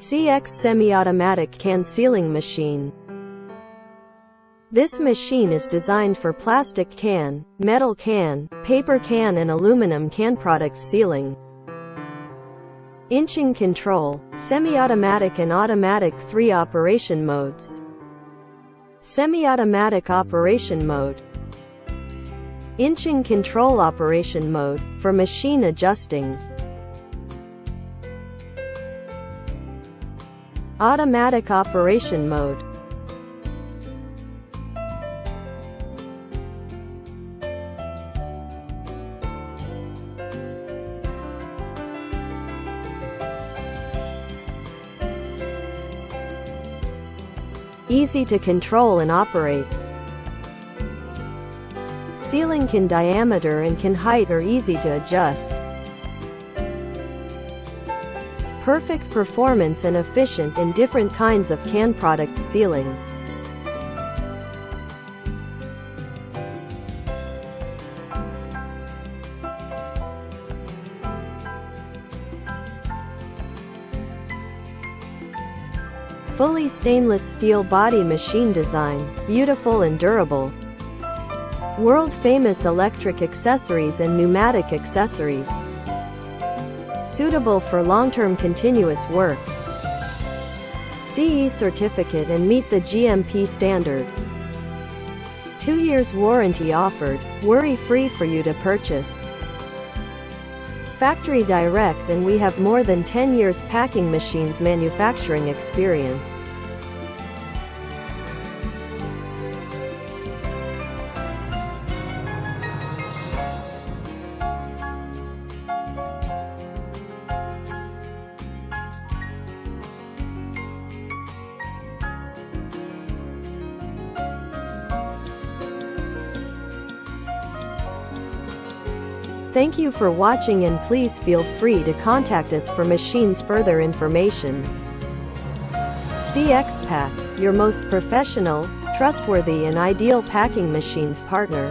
CX Semi-Automatic Can Sealing Machine. This machine is designed for plastic can, metal can, paper can and aluminum can product sealing. Inching control, semi-automatic and automatic 3 operation modes. Semi-automatic operation mode. Inching control operation mode, for machine adjusting. Automatic operation mode. Easy to control and operate. Sealing can diameter and can height are easy to adjust. Perfect performance and efficient in different kinds of can product sealing. Fully stainless steel body machine design, beautiful and durable. World-famous electric accessories and pneumatic accessories. Suitable for long-term continuous work. CE certificate and meet the GMP standard. 2 years warranty offered, worry-free for you to purchase. Factory direct, and we have more than 10 years packing machines manufacturing experience. Thank you for watching, and please feel free to contact us for machines further information. CX Pack, your most professional, trustworthy and ideal packing machines partner.